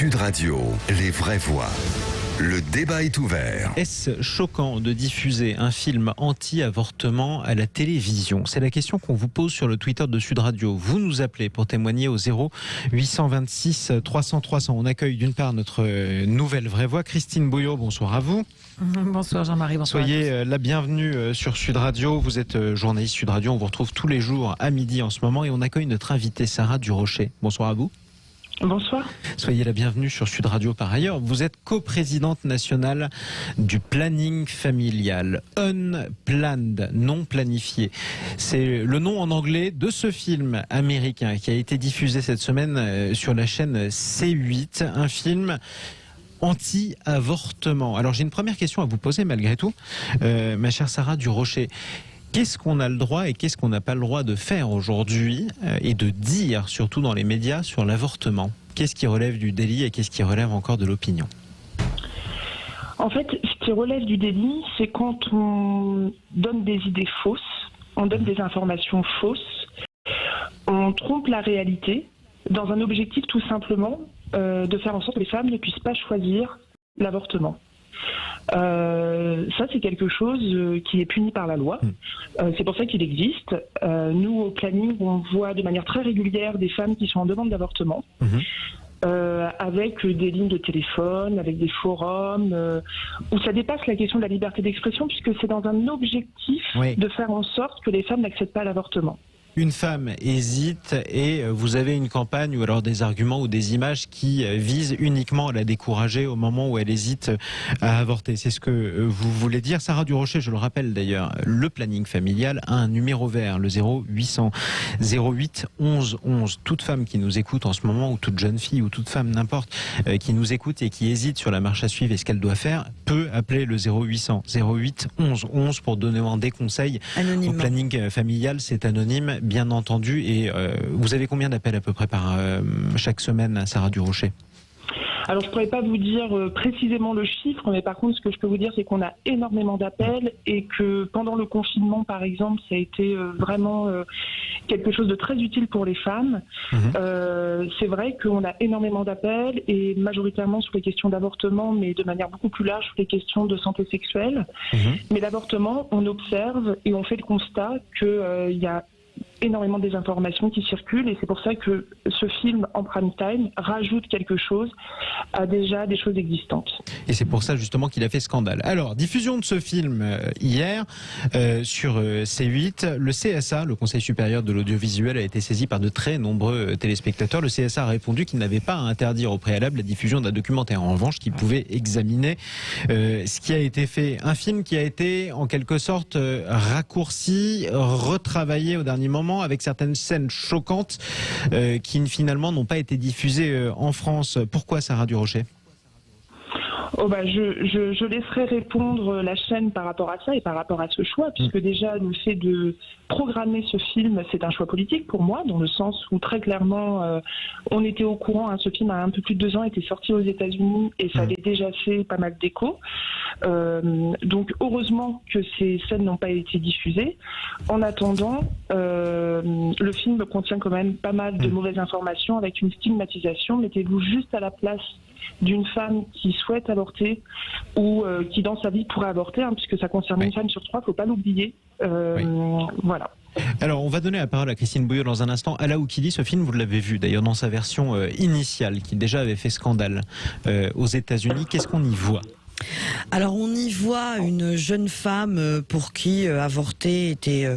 Sud Radio, les vraies voix. Le débat est ouvert. Est-ce choquant de diffuser un film anti-avortement à la télévision? C'est la question qu'on vous pose sur le Twitter de Sud Radio. Vous nous appelez pour témoigner au 0826 300 300. On accueille d'une part notre nouvelle vraie voix, Christine Bouillot. Bonsoir à vous. Bonsoir Jean-Marie, bonsoir. Soyez la bienvenue sur Sud Radio. Vous êtes journaliste Sud Radio. On vous retrouve tous les jours à midi en ce moment et on accueille notre invitée Sarah Durocher. Bonsoir à vous. Bonsoir. Soyez la bienvenue sur Sud Radio par ailleurs. Vous êtes coprésidente nationale du planning familial. Unplanned, non planifié. C'est le nom en anglais de ce film américain qui a été diffusé cette semaine sur la chaîne C8. Un film anti-avortement. Alors j'ai une première question à vous poser malgré tout, ma chère Sarah Durocher. Qu'est-ce qu'on a le droit et qu'est-ce qu'on n'a pas le droit de faire aujourd'hui et de dire, surtout dans les médias, sur l'avortement? Qu'est-ce qui relève du délit et qu'est-ce qui relève encore de l'opinion? En fait, ce qui relève du délit, c'est quand on donne des idées fausses, on donne des informations fausses, on trompe la réalité dans un objectif tout simplement de faire en sorte que les femmes ne puissent pas choisir l'avortement. Ça, c'est quelque chose qui est puni par la loi. C'est pour ça qu'il existe. Nous, au planning, on voit de manière très régulière des femmes qui sont en demande d'avortement, avec des lignes de téléphone, avec des forums, où ça dépasse la question de la liberté d'expression, puisque c'est dans un objectif de faire en sorte que les femmes n'accèdent pas à l'avortement. Une femme hésite et vous avez une campagne ou alors des arguments ou des images qui visent uniquement à la décourager au moment où elle hésite à avorter. C'est ce que vous voulez dire. Sarah Durocher, je le rappelle d'ailleurs, le planning familial a un numéro vert, le 0800 08 11 11. Toute femme qui nous écoute en ce moment, ou toute jeune fille, ou toute femme, n'importe, qui nous écoute et qui hésite sur la marche à suivre et ce qu'elle doit faire, peut appeler le 0800 08 11 11 pour donner des conseils au planning familial. C'est anonyme, bien entendu. Et vous avez combien d'appels à peu près par chaque semaine, Sarah Durocher? Alors, je ne pourrais pas vous dire précisément le chiffre, mais par contre, ce que je peux vous dire, c'est qu'on a énormément d'appels et que pendant le confinement, par exemple, ça a été vraiment quelque chose de très utile pour les femmes. C'est vrai qu'on a énormément d'appels et majoritairement sur les questions d'avortement, mais de manière beaucoup plus large sur les questions de santé sexuelle. Mais l'avortement, on observe et on fait le constat qu'il y a énormément de désinformations qui circulent et c'est pour ça que ce film en prime time rajoute quelque chose à déjà des choses existantes. Et c'est pour ça justement qu'il a fait scandale. Alors, diffusion de ce film hier sur C8. Le CSA, le Conseil supérieur de l'audiovisuel, a été saisi par de très nombreux téléspectateurs. Le CSA a répondu qu'il n'avait pas à interdire au préalable la diffusion d'un documentaire. En revanche, qu'il pouvait examiner ce qui a été fait. Un film qui a été en quelque sorte raccourci, retravaillé au dernier moment, avec certaines scènes choquantes qui finalement n'ont pas été diffusées en France. Pourquoi, Sarah Durocher? Je laisserai répondre la chaîne par rapport à ça et par rapport à ce choix, puisque déjà le fait de programmer ce film, c'est un choix politique pour moi, dans le sens où très clairement on était au courant, ce film a un peu plus de 2 ans, était sorti aux États-Unis et ça avait déjà fait pas mal d'écho. Donc heureusement que ces scènes n'ont pas été diffusées. En attendant, le film contient quand même pas mal de mauvaises informations avec une stigmatisation. Mettez-vous juste à la place d'une femme qui souhaite avorter ou qui dans sa vie pourrait avorter, puisque ça concerne une femme sur 3, il ne faut pas l'oublier. Voilà. Alors, on va donner la parole à Christine Bouillot dans un instant. Alla Oukili, ce film, vous l'avez vu d'ailleurs dans sa version initiale, qui déjà avait fait scandale aux États-Unis. Qu'est-ce qu'on y voit? Alors on y voit une jeune femme pour qui avorter était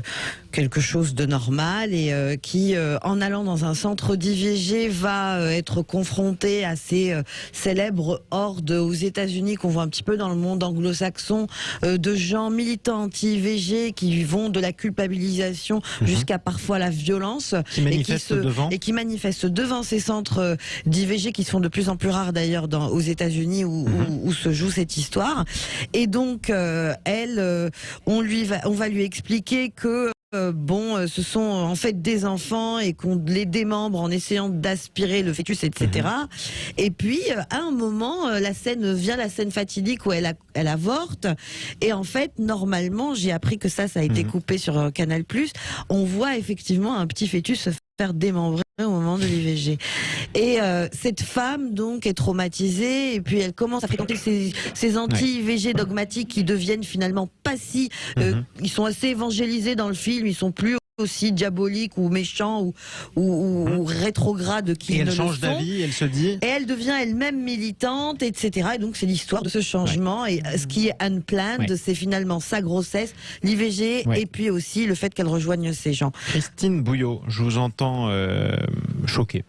quelque chose de normal et qui, en allant dans un centre d'IVG, va être confrontée à ces célèbres hordes aux États-Unis qu'on voit un petit peu dans le monde anglo-saxon, de gens militants anti-IVG qui vont de la culpabilisation jusqu'à parfois la violence qui manifestent devant ces centres d'IVG qui sont de plus en plus rares d'ailleurs aux États-Unis où se joue cette histoire. Et donc elle, on va lui expliquer que ce sont en fait des enfants et qu'on les démembre en essayant d'aspirer le fœtus, etc. Et puis, à un moment, la scène fatidique où elle avorte. Et en fait, normalement, j'ai appris que ça a été coupé sur Canal+. On voit effectivement un petit fœtus se faire démembrer au moment de l'IVG. Et cette femme donc est traumatisée et puis elle commence à fréquenter ces anti-IVG dogmatiques qui deviennent finalement pas si... ils sont assez évangélisés dans le film, ils sont plus aussi diaboliques ou méchants ou rétrogrades qu'ils ne le sont. Elle change d'avis, elle se dit... Et elle devient elle-même militante, etc. Et donc c'est l'histoire de ce changement. Et ce qui est unplanned, c'est finalement sa grossesse, l'IVG, et puis aussi le fait qu'elle rejoigne ces gens. Christine Bouillot, je vous entends choquée.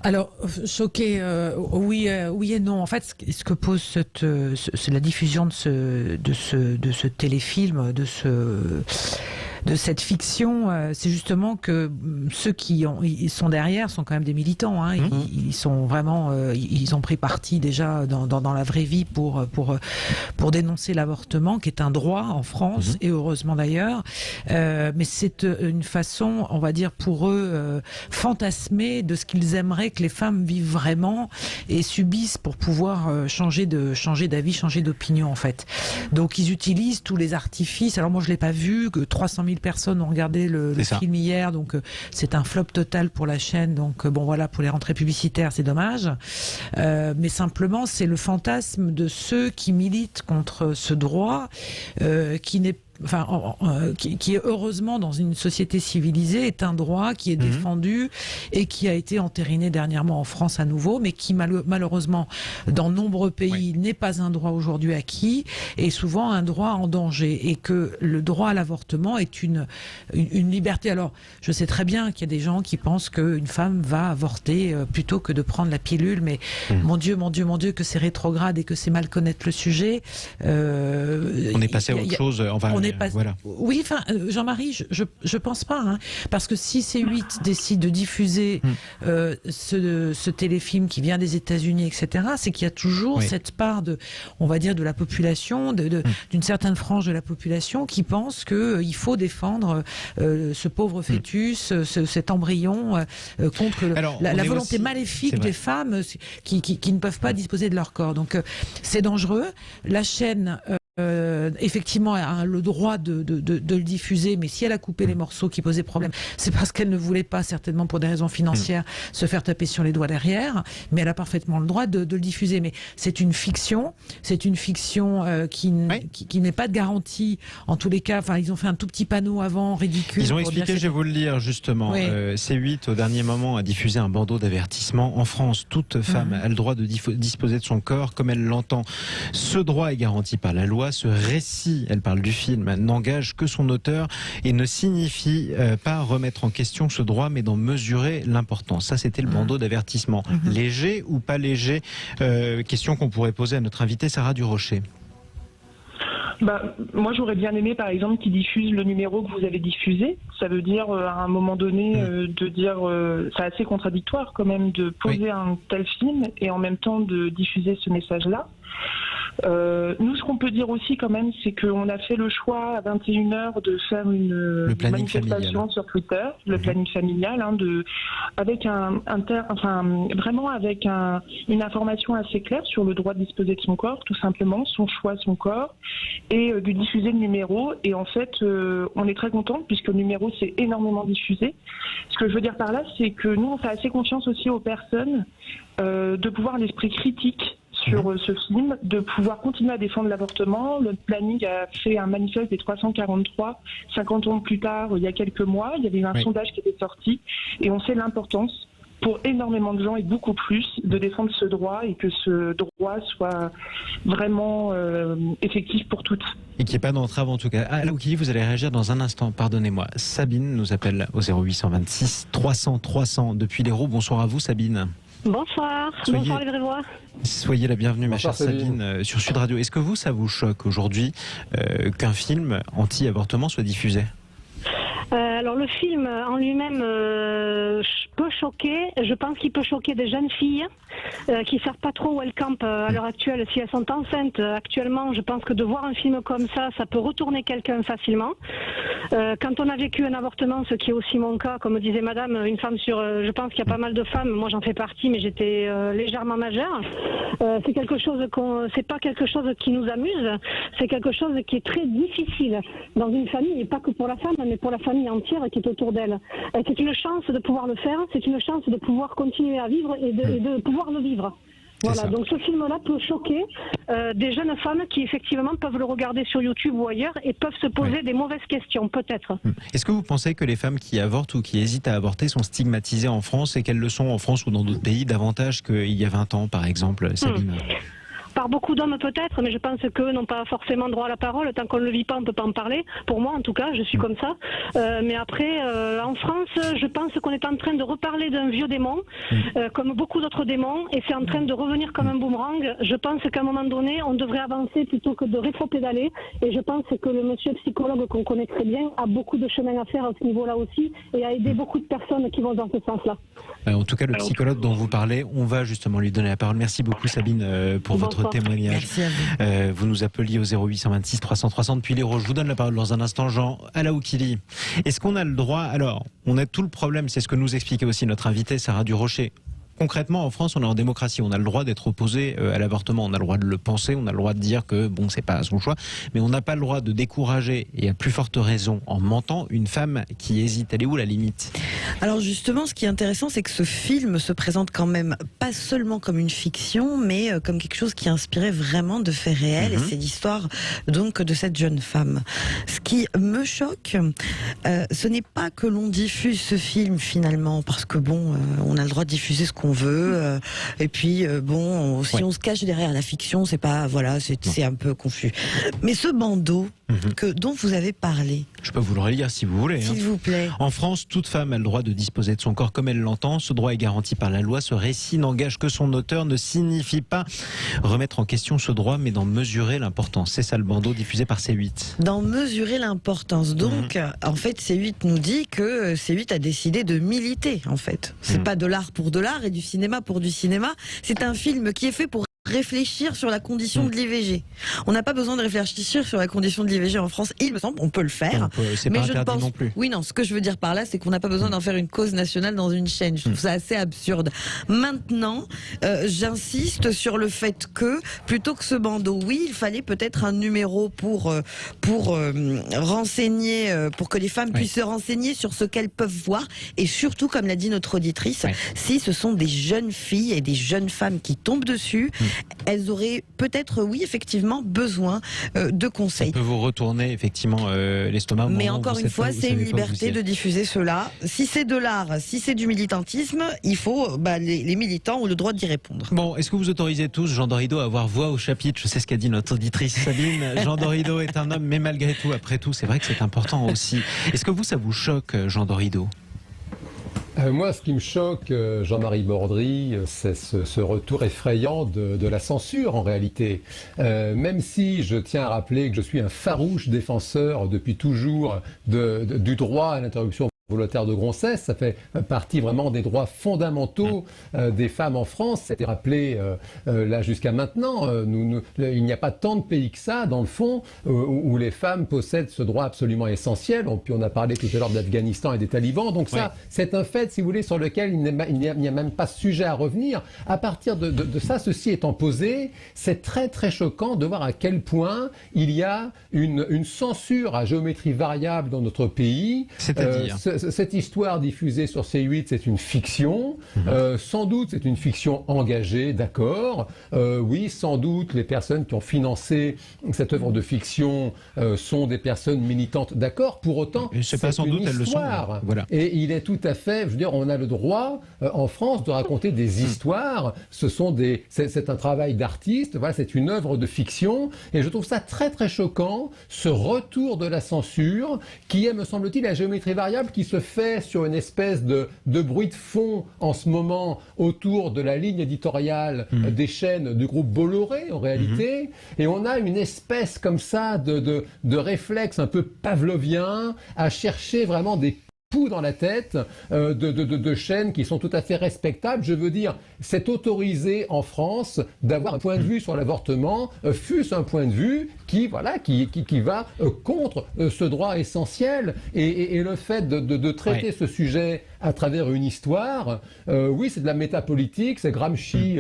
Alors, choqué, oui et non. En fait, ce que pose la diffusion de ce téléfilm, de cette fiction, c'est justement que ceux ils sont derrière sont quand même des militants. Hein. Ils sont vraiment, ils ont pris parti déjà dans la vraie vie pour dénoncer l'avortement, qui est un droit en France et heureusement d'ailleurs. Mais c'est une façon, on va dire pour eux, fantasmée de ce qu'ils aimeraient que les femmes vivent vraiment et subissent pour pouvoir changer d'avis, changer d'opinion en fait. Donc ils utilisent tous les artifices. Alors moi je l'ai pas vu, que 300 000 personnes ont regardé le film hier, donc c'est un flop total pour la chaîne. Donc bon voilà, pour les rentrées publicitaires, c'est dommage. Mais simplement, c'est le fantasme de ceux qui militent contre ce droit, qui n'est qui est heureusement dans une société civilisée est un droit qui est défendu et qui a été entériné dernièrement en France à nouveau, mais qui malheureusement dans nombreux pays n'est pas un droit aujourd'hui acquis et souvent un droit en danger, et que le droit à l'avortement est une liberté. Alors je sais très bien qu'il y a des gens qui pensent qu'une femme va avorter plutôt que de prendre la pilule, mais mon Dieu que c'est rétrograde et que c'est mal connaître le sujet. On est passé à autre chose. Voilà. Oui, enfin, Jean-Marie, je pense pas, hein, parce que si C8 décide de diffuser ce téléfilm qui vient des États-Unis, etc., c'est qu'il y a toujours cette part on va dire, de la population, d'une certaine frange de la population qui pense qu'il faut défendre ce pauvre fœtus, cet embryon contre la volonté maléfique des femmes qui ne peuvent pas disposer de leur corps. Donc c'est dangereux. La chaîne effectivement a le droit de le diffuser, mais si elle a coupé les morceaux qui posaient problème, c'est parce qu'elle ne voulait pas, certainement pour des raisons financières, se faire taper sur les doigts derrière, mais elle a parfaitement le droit de le diffuser. Mais c'est une fiction qui n'est pas de garantie, en tous les cas. Enfin, ils ont fait un tout petit panneau avant, ridicule. Ils ont expliqué, je vais vous le lire justement, C8 au dernier moment a diffusé un bandeau d'avertissement. En France, toute femme a le droit de disposer de son corps comme elle l'entend. Ce droit est garanti par la loi. Ce récit, elle parle du film, n'engage que son auteur et ne signifie pas remettre en question ce droit, mais d'en mesurer l'importance. Ça, c'était le bandeau d'avertissement. Léger ou pas léger? Question qu'on pourrait poser à notre invitée Sarah Durocher. Moi, j'aurais bien aimé, par exemple, qu'ils diffusent le numéro que vous avez diffusé. Ça veut dire, à un moment donné, de dire... c'est assez contradictoire, quand même, de poser un tel film et en même temps de diffuser ce message-là. Nous, ce qu'on peut dire aussi quand même, c'est qu'on a fait le choix à 21h de faire une manifestation sur Twitter, le planning familial, avec vraiment avec une information assez claire sur le droit de disposer de son corps, tout simplement, son choix, son corps, et de diffuser le numéro. Et en fait, on est très contents puisque le numéro s'est énormément diffusé. Ce que je veux dire par là, c'est que nous, on fait assez confiance aussi aux personnes de pouvoir l'esprit critique sur ce film, de pouvoir continuer à défendre l'avortement. Le planning a fait un manifeste des 343, 50 ans plus tard, il y a quelques mois. Il y avait eu un sondage qui était sorti et on sait l'importance pour énormément de gens et beaucoup plus de défendre ce droit et que ce droit soit vraiment effectif pour toutes. Et qu'il n'y ait pas d'entrave en tout cas. Alouki, vous allez réagir dans un instant, pardonnez-moi. Sabine nous appelle au 0826 300 300 depuis l'Hérault. Bonsoir à vous Sabine. Bonsoir, bonsoir les vrais voix. Soyez la bienvenue, ma chère Sabine, sur Sud Radio. Est-ce que ça vous choque aujourd'hui qu'un film anti-avortement soit diffusé ? Alors le film en lui-même peut choquer. Je pense qu'il peut choquer des jeunes filles qui ne savent pas trop où elles campent à l'heure actuelle. Si elles sont enceintes actuellement, je pense que de voir un film comme ça peut retourner quelqu'un facilement. Quand on a vécu un avortement, ce qui est aussi mon cas, comme disait madame, une femme sur... je pense qu'il y a pas mal de femmes, moi j'en fais partie, mais j'étais légèrement majeure. C'est quelque chose c'est pas quelque chose qui nous amuse, c'est quelque chose qui est très difficile dans une famille, et pas que pour la femme, mais pour la famille famille entière qui est autour d'elle. C'est une chance de pouvoir le faire, c'est une chance de pouvoir continuer à vivre et de pouvoir le vivre. Voilà, donc ce film-là peut choquer des jeunes femmes qui effectivement peuvent le regarder sur YouTube ou ailleurs et peuvent se poser des mauvaises questions, peut-être. Est-ce que vous pensez que les femmes qui avortent ou qui hésitent à avorter sont stigmatisées en France et qu'elles le sont en France ou dans d'autres pays davantage qu'il y a 20 ans, par exemple, Sabine Par beaucoup d'hommes peut-être, mais je pense qu'eux n'ont pas forcément droit à la parole. Tant qu'on ne le vit pas, on ne peut pas en parler. Pour moi, en tout cas, je suis comme ça. Mais après, en France, je pense qu'on est en train de reparler d'un vieux démon, comme beaucoup d'autres démons, et c'est en train de revenir comme un boomerang. Je pense qu'à un moment donné, on devrait avancer plutôt que de rétro-pédaler. Et je pense que le monsieur psychologue qu'on connaît très bien a beaucoup de chemin à faire à ce niveau-là aussi, et a aidé beaucoup de personnes qui vont dans ce sens-là. En tout cas, le psychologue dont vous parlez, on va justement lui donner la parole. Merci beaucoup, Sabine, pour votre témoignage. Merci à vous. Vous nous appeliez au 0826 300 depuis l'Hérault. Je vous donne la parole dans un instant, Jean Alaoukili. Est-ce qu'on a le droit, alors, on a tout le problème, c'est ce que nous expliquait aussi notre invitée Sarah Durocher. Concrètement, en France, on est en démocratie. On a le droit d'être opposé à l'avortement. On a le droit de le penser. On a le droit de dire que, bon, c'est pas son choix. Mais on n'a pas le droit de décourager, et à plus forte raison, en mentant, une femme qui hésite. Elle est où la limite? Alors justement, ce qui est intéressant, c'est que ce film se présente quand même pas seulement comme une fiction, mais comme quelque chose qui est inspiré vraiment de faits réels. Et c'est l'histoire donc de cette jeune femme. Ce qui me choque, ce n'est pas que l'on diffuse ce film finalement, parce que bon, on a le droit de diffuser ce qu'on veut. Et puis bon, si on se cache derrière la fiction, c'est pas, voilà, c'est un peu confus. Mais ce bandeau dont vous avez parlé, je peux vous le relire si vous voulez. S'il vous plaît. En France, toute femme a le droit de disposer de son corps comme elle l'entend. Ce droit est garanti par la loi. Ce récit n'engage que son auteur, ne signifie pas remettre en question ce droit, mais d'en mesurer l'importance. C'est ça le bandeau diffusé par C8. D'en mesurer l'importance. Donc, en fait, C8 nous dit que C8 a décidé de militer, en fait. C'est pas de l'art pour de l'art et du cinéma pour du cinéma. C'est un film qui est fait pour réfléchir sur la condition de l'IVG. On n'a pas besoin de réfléchir sur la condition de l'IVG en France, il me semble, on peut le faire. C'est pas interdit non plus. Oui, non, ce que je veux dire par là, c'est qu'on n'a pas besoin d'en faire une cause nationale dans une chaîne. Je trouve ça assez absurde. Maintenant, j'insiste sur le fait que, plutôt que ce bandeau, oui, il fallait peut-être un numéro pour renseigner, pour que les femmes puissent se renseigner sur ce qu'elles peuvent voir, et surtout, comme l'a dit notre auditrice, si ce sont des jeunes filles et des jeunes femmes qui tombent dessus, elles auraient peut-être, oui, effectivement, besoin de conseils. Ça peut vous retourner, effectivement, l'estomac. Mais encore une fois, c'est une liberté de diffuser cela. Si c'est de l'art, si c'est du militantisme, il faut, les militants ont le droit d'y répondre. Bon, est-ce que vous autorisez tous Jean Dorido à avoir voix au chapitre? Je sais ce qu'a dit notre auditrice Sabine. Jean Dorido est un homme, mais malgré tout, après tout, c'est vrai que c'est important aussi. Est-ce que ça vous choque, Jean Dorido? Moi, ce qui me choque, Jean-Marie Bordry, c'est ce retour effrayant de la censure, en réalité. Même si je tiens à rappeler que je suis un farouche défenseur depuis toujours du droit à l'interruption volontaire de grossesse, ça fait partie vraiment des droits fondamentaux des femmes en France. C'était rappelé là jusqu'à maintenant. Il n'y a pas tant de pays que ça, dans le fond, où les femmes possèdent ce droit absolument essentiel. Puis on a parlé tout à l'heure de l'Afghanistan et des talibans. Donc ça, c'est un fait, si vous voulez, sur lequel il n'y a même pas sujet à revenir. À partir de ça, ceci étant posé, c'est très très choquant de voir à quel point il y a une censure à géométrie variable dans notre pays. C'est-à-dire cette histoire diffusée sur C8, c'est une fiction. Sans doute, c'est une fiction engagée, d'accord. Oui, sans doute, les personnes qui ont financé cette œuvre de fiction sont des personnes militantes, d'accord. Pour autant, c'est pas sans doute elles le sont. Voilà. Et il est tout à fait, je veux dire, on a le droit en France de raconter des histoires. C'est un travail d'artiste. Voilà, c'est une œuvre de fiction. Et je trouve ça très très choquant, ce retour de la censure, qui est, me semble-t-il, la géométrie variable qui se fait sur une espèce de bruit de fond en ce moment autour de la ligne éditoriale des chaînes du groupe Bolloré en réalité, et on a une espèce comme ça de réflexe un peu pavlovien à chercher vraiment des coups dans la tête de chaînes qui sont tout à fait respectables. Je veux dire, c'est autorisé en France d'avoir un point de vue sur l'avortement, fût-ce un point de vue qui va contre ce droit essentiel. Et le fait de traiter ce sujet à travers une histoire, oui, c'est de la métapolitique. C'est Gramsci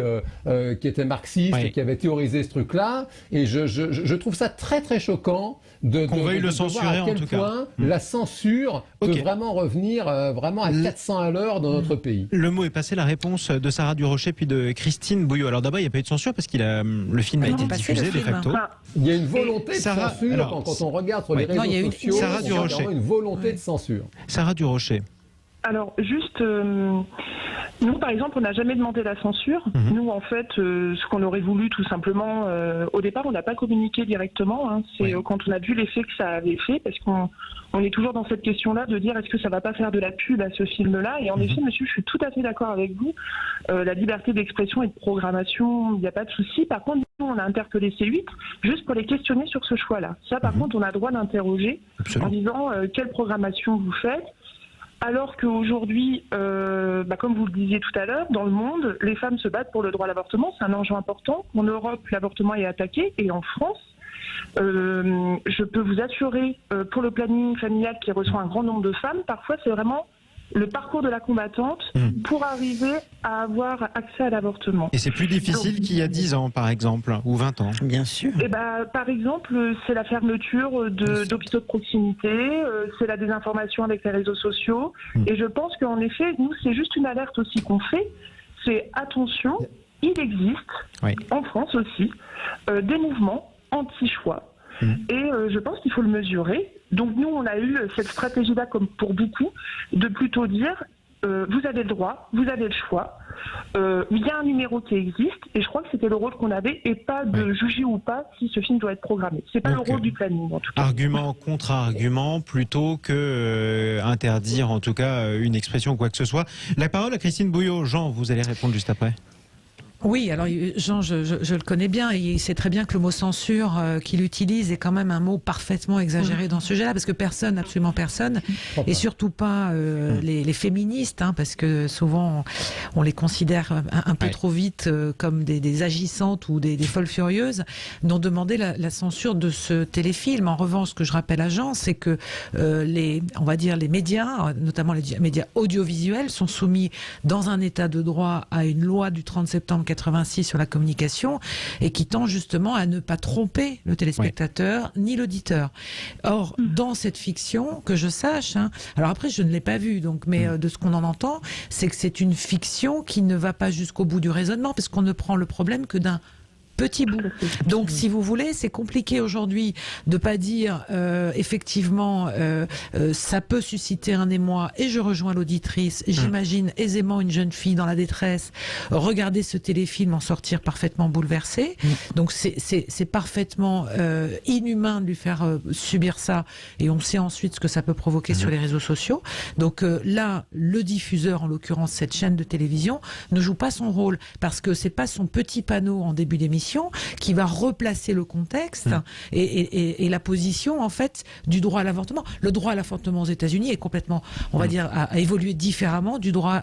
qui était marxiste et qui avait théorisé ce truc-là. Et je trouve ça très très choquant qu'on veuille le censurer, voir à quel point la censure peut vraiment revenir vraiment à 400 à l'heure dans notre pays. Le mot est passé. La réponse de Sarah Durocher puis de Christine Bouillot. Alors d'abord, il n'y a pas eu de censure parce que le film a été diffusé de facto. Il y a une volonté de censure quand on regarde sur les réseaux sociaux. Sarah Durocher. Une volonté de censure. Sarah Durocher. Alors, juste, nous, par exemple, on n'a jamais demandé la censure. Nous, en fait, ce qu'on aurait voulu, tout simplement, au départ, on n'a pas communiqué directement. Hein. C'est quand on a vu l'effet que ça avait fait, parce qu'on est toujours dans cette question-là de dire est-ce que ça va pas faire de la pub à ce film-là. Et en effet, monsieur, je suis tout à fait d'accord avec vous. La liberté d'expression et de programmation, il n'y a pas de souci. Par contre, nous, on a interpellé C8 juste pour les questionner sur ce choix-là. Ça, par contre, on a le droit d'interroger en disant quelle programmation vous faites. Alors qu'aujourd'hui, comme vous le disiez tout à l'heure, dans le monde, les femmes se battent pour le droit à l'avortement. C'est un enjeu important. En Europe, l'avortement est attaqué. Et en France, je peux vous assurer, pour le planning familial qui reçoit un grand nombre de femmes, parfois c'est vraiment le parcours de la combattante pour arriver à avoir accès à l'avortement. Et c'est plus difficile qu'il y a 10 ans, par exemple, ou 20 ans. Bien sûr. Et par exemple, c'est la fermeture d'hôpitaux de proximité, c'est la désinformation avec les réseaux sociaux. Et je pense qu'en effet, nous, c'est juste une alerte aussi qu'on fait. C'est attention, il existe, en France aussi, des mouvements anti-choix. Et je pense qu'il faut le mesurer. Donc nous, on a eu cette stratégie-là, comme pour beaucoup, de plutôt dire vous avez le droit, vous avez le choix. Il y a un numéro qui existe, et je crois que c'était le rôle qu'on avait, et pas de juger ou pas si ce film doit être programmé. C'est pas le rôle du planning, en tout cas. Argument contre argument, plutôt que interdire, en tout cas, une expression ou quoi que ce soit. La parole à Christine Bouillot. Jean, vous allez répondre juste après. Oui, alors Jean, je le connais bien, et il sait très bien que le mot censure qu'il utilise est quand même un mot parfaitement exagéré dans ce sujet-là, parce que personne, absolument personne, et surtout pas les féministes, hein, parce que souvent on les considère un peu trop vite comme des agissantes ou des folles furieuses, n'ont demandé la censure de ce téléfilm. En revanche, ce que je rappelle à Jean, c'est que on va dire les médias, notamment les médias audiovisuels, sont soumis dans un état de droit à une loi du 30 septembre 86 sur la communication, et qui tend justement à ne pas tromper le téléspectateur ni l'auditeur. Or, dans cette fiction, que je sache, hein, alors après je ne l'ai pas vue, donc, mais de ce qu'on en entend, c'est que c'est une fiction qui ne va pas jusqu'au bout du raisonnement, parce qu'on ne prend le problème que d'un petit bout. Donc, si vous voulez, c'est compliqué aujourd'hui de pas dire effectivement ça peut susciter un émoi. Et je rejoins l'auditrice. J'imagine aisément une jeune fille dans la détresse regarder ce téléfilm en sortir parfaitement bouleversée. Donc, c'est parfaitement inhumain de lui faire subir ça. Et on sait ensuite ce que ça peut provoquer sur les réseaux sociaux. Donc là, le diffuseur, en l'occurrence cette chaîne de télévision, ne joue pas son rôle, parce que c'est pas son petit panneau en début d'émission qui va replacer le contexte et la position, en fait, du droit à l'avortement. Le droit à l'avortement aux États-Unis est complètement, on va dire, a évolué différemment du droit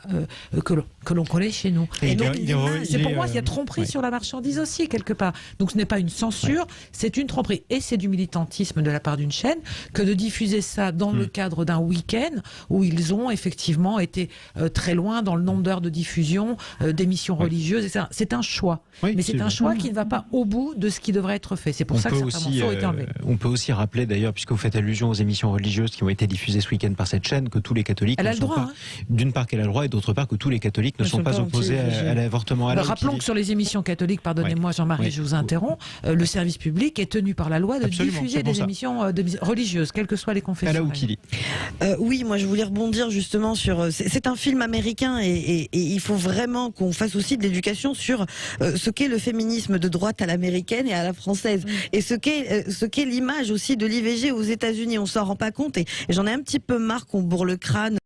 que l'on connaît chez nous. Et donc, c'est pour moi qu'il y a tromperie sur la marchandise aussi, quelque part. Donc ce n'est pas une censure, c'est une tromperie. Et c'est du militantisme de la part d'une chaîne que de diffuser ça dans le cadre d'un week-end où ils ont effectivement été très loin dans le nombre d'heures de diffusion d'émissions religieuses, etc. C'est un choix. Mais c'est un choix qui ne va pas au bout de ce qui devrait être fait. C'est pour ça que certains morceaux ont été enlevés. On peut aussi rappeler d'ailleurs, puisque vous faites allusion aux émissions religieuses qui ont été diffusées ce week-end par cette chaîne, que tous les catholiques ne sont pas... D'une part qu'elle a le droit, et d'autre part que tous les catholiques ne sont pas opposés à l'avortement. Rappelons que sur les émissions catholiques, pardonnez-moi Jean-Marie, je vous interromps, le service public est tenu par la loi de diffuser des émissions religieuses, quelles que soient les confessions. Oui, moi je voulais rebondir justement sur... C'est un film américain, et il faut vraiment qu'on fasse aussi de l'éducation sur ce qu'est le féminisme de droite à l'américaine et à la française, et ce qu'est l'image aussi de l'IVG aux États-Unis. On s'en rend pas compte, et j'en ai un petit peu marre qu'on bourre le crâne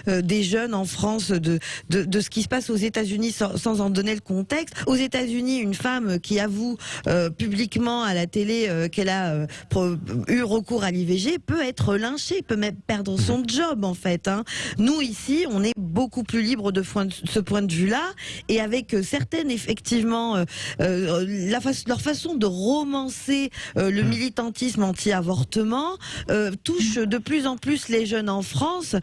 des jeunes en France de ce qui se passe aux États-Unis sans en donner le contexte. Aux États-Unis, une femme qui avoue publiquement à la télé qu'elle a eu recours à l'IVG peut être lynchée, peut même perdre son job en fait. Hein. Nous ici, on est beaucoup plus libre de ce point de vue-là, et avec certaines effectivement leur façon de romancer le militantisme anti-avortement touche de plus en plus les jeunes en France.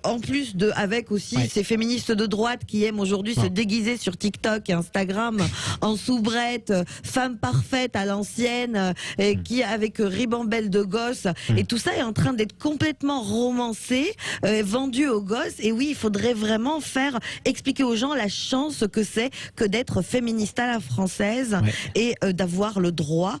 En plus avec aussi ces féministes de droite qui aiment aujourd'hui se déguiser sur TikTok et Instagram en soubrette, femme parfaite à l'ancienne, et qui avec ribambelle de gosses, et tout ça est en train d'être complètement romancé, vendu aux gosses. Et oui, il faudrait vraiment expliquer aux gens la chance que c'est que d'être féministe à la française et d'avoir le droit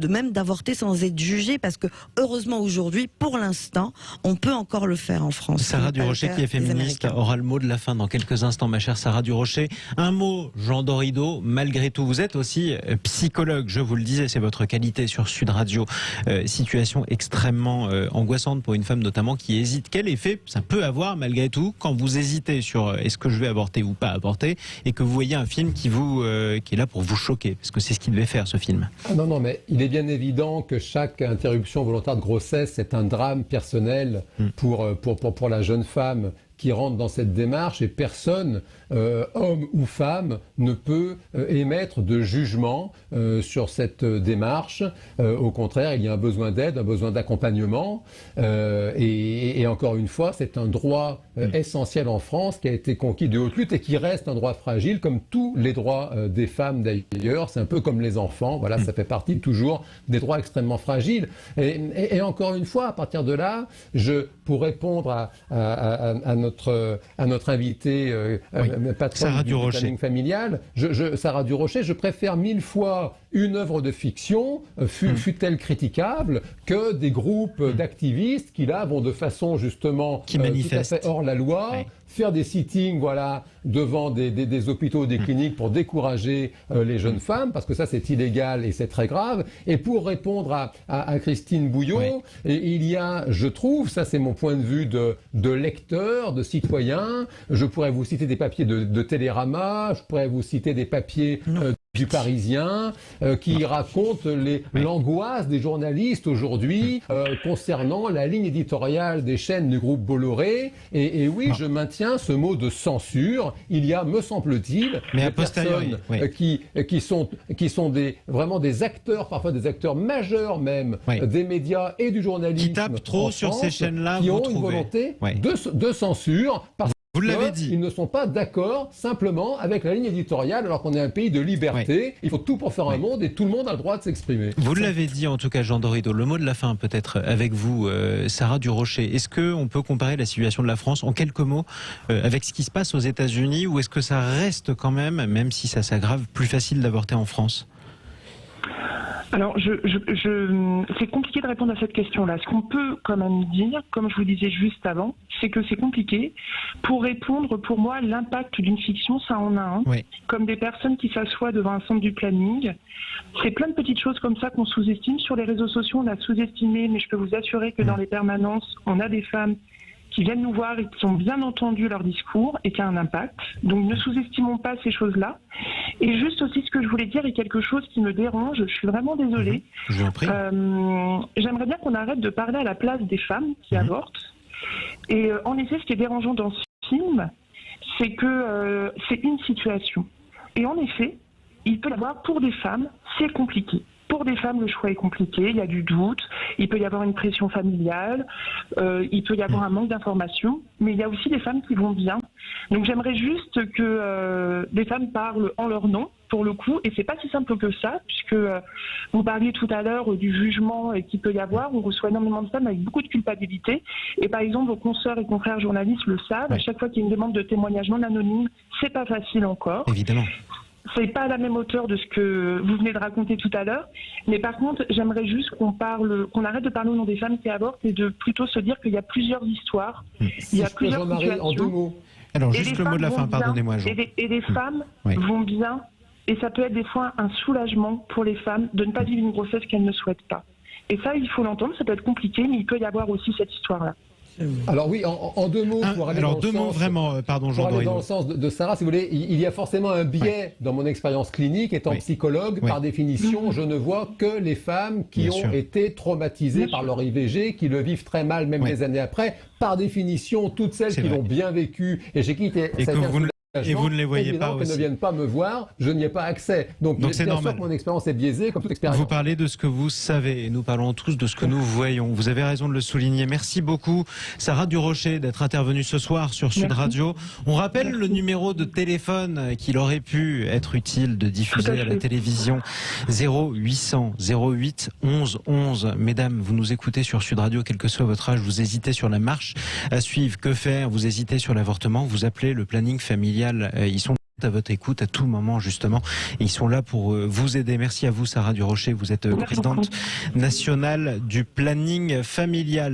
même d'avorter sans être jugé, parce que heureusement aujourd'hui, pour l'instant, on peut encore le faire en France. Sarah Durocher, qui est féministe, aura le mot de la fin dans quelques instants, ma chère Sarah Durocher. Un mot, Jean Dorido, malgré tout, vous êtes aussi psychologue, je vous le disais, c'est votre qualité sur Sud Radio. Situation extrêmement angoissante pour une femme notamment qui hésite. Quel effet ça peut avoir malgré tout quand vous hésitez sur est-ce que je vais avorter ou pas avorter, et que vous voyez un film qui est là pour vous choquer, parce que c'est ce qu'il devait faire, ce film. Non, mais il est bien évident que chaque interruption volontaire de grossesse est un drame personnel pour la jeune femme qui rentre dans cette démarche, et personne, homme ou femme, ne peut émettre de jugement sur cette démarche. Au contraire, il y a un besoin d'aide, un besoin d'accompagnement, et encore une fois, c'est un droit essentiel en France qui a été conquis de haute lutte et qui reste un droit fragile, comme tous les droits des femmes d'ailleurs. C'est un peu comme les enfants, voilà, ça fait partie toujours des droits extrêmement fragiles. Et encore une fois, à partir de là, pour répondre à notre invité, patronne du planning familial, Sarah Durocher, je préfère 1000 fois une œuvre de fiction, fût-elle critiquable, que des groupes d'activistes qui là vont de façon justement tout à fait hors la loi, faire des sittings, voilà, devant des hôpitaux, des cliniques pour décourager les jeunes femmes, parce que ça c'est illégal et c'est très grave. Et pour répondre à Christine Bouillon, il y a, je trouve, ça c'est mon point de vue de lecteur, de citoyen, je pourrais vous citer des papiers de Télérama, je pourrais vous citer des papiers du Parisien, qui raconte l'angoisse des journalistes aujourd'hui concernant la ligne éditoriale des chaînes du groupe Bolloré. Et oui, je maintiens ce mot de censure. Il y a, me semble-t-il, des personnes qui sont vraiment des acteurs, parfois des acteurs majeurs même, des médias et du journalisme, qui tapent trop sur ces chaînes-là, qui ont une volonté de censure. Vous l'avez dit. Ils ne sont pas d'accord simplement avec la ligne éditoriale, alors qu'on est un pays de liberté. Il faut tout pour faire un monde, et tout le monde a le droit de s'exprimer. Vous l'avez dit en tout cas, Jean Dorido. Le mot de la fin peut-être avec vous, Sarah Durocher. Est-ce qu'on peut comparer la situation de la France en quelques mots avec ce qui se passe aux États-Unis, ou est-ce que ça reste quand même si ça s'aggrave, plus facile d'avorter en France ? Alors, c'est compliqué de répondre à cette question-là. Ce qu'on peut quand même dire, comme je vous disais juste avant, c'est que c'est compliqué. Pour répondre, pour moi, l'impact d'une fiction, ça en a un. Comme des personnes qui s'assoient devant un centre du planning. C'est plein de petites choses comme ça qu'on sous-estime. Sur les réseaux sociaux, on a sous-estimé, mais je peux vous assurer que dans les permanences, on a des femmes qui viennent nous voir et qui ont bien entendu leur discours et qui a un impact. Donc ne sous-estimons pas ces choses-là. Et juste aussi, ce que je voulais dire est quelque chose qui me dérange, je suis vraiment désolée. Je vous en prie. J'aimerais bien qu'on arrête de parler à la place des femmes qui avortent. Et en effet, ce qui est dérangeant dans ce film, c'est que c'est une situation. Et en effet, il peut y avoir, pour des femmes, c'est compliqué. Pour des femmes, le choix est compliqué, il y a du doute, il peut y avoir une pression familiale, il peut y avoir un manque d'information, mais il y a aussi des femmes qui vont bien. Donc j'aimerais juste que des femmes parlent en leur nom, pour le coup, et c'est pas si simple que ça, puisque vous parliez tout à l'heure du jugement qu'il peut y avoir. On reçoit énormément de femmes avec beaucoup de culpabilité, et par exemple vos consoeurs et confrères journalistes le savent, à chaque fois qu'il y a une demande de témoignage non anonyme, c'est pas facile encore. Évidemment. C'est pas à la même hauteur de ce que vous venez de raconter tout à l'heure, mais par contre, j'aimerais juste qu'on arrête de parler au nom des femmes qui avortent et de plutôt se dire qu'il y a plusieurs histoires, il y a plusieurs situations. En 2 mots. Alors juste le mot de la fin, pardonnez-moi, Jean. Et les femmes vont bien, et ça peut être des fois un soulagement pour les femmes de ne pas vivre une grossesse qu'elles ne souhaitent pas. Et ça, il faut l'entendre, ça peut être compliqué, mais il peut y avoir aussi cette histoire-là. Alors oui, en deux mots, pour aller alors dans deux le mots sens, vraiment, pardon Jean pour aller Doriot. dans le sens de Sarah, si vous voulez, il y a forcément un biais dans mon expérience clinique. Étant Oui. psychologue, Oui. par définition, je ne vois que les femmes qui Bien ont sûr. été traumatisées par leur IVG, qui le vivent très mal, même Oui. des années après. Par définition, toutes celles C'est qui vrai. l'ont bien vécu, et j'ai quitté Et que vous ne les voyez évidemment pas qu'elles ne aussi. viennent pas me voir, je n'y ai pas accès. Donc c'est bien normal. sûr que mon expérience est biaisée, comme toute expérience. Vous parlez de ce que vous savez et nous parlons tous de ce que nous voyons. Vous avez raison de le souligner. Merci beaucoup Sarah Durocher d'être intervenue ce soir sur Sud Radio. On rappelle le numéro de téléphone qu'il aurait pu être utile de diffuser à la télévision 0800 08 11 11. Mesdames, vous nous écoutez sur Sud Radio, quel que soit votre âge, vous hésitez sur la marche à suivre, que faire, vous hésitez sur l'avortement, vous appelez le planning familial. Ils sont à votre écoute à tout moment justement et ils sont là pour vous aider. Merci à vous Sarah Durocher, vous êtes présidente nationale du planning familial.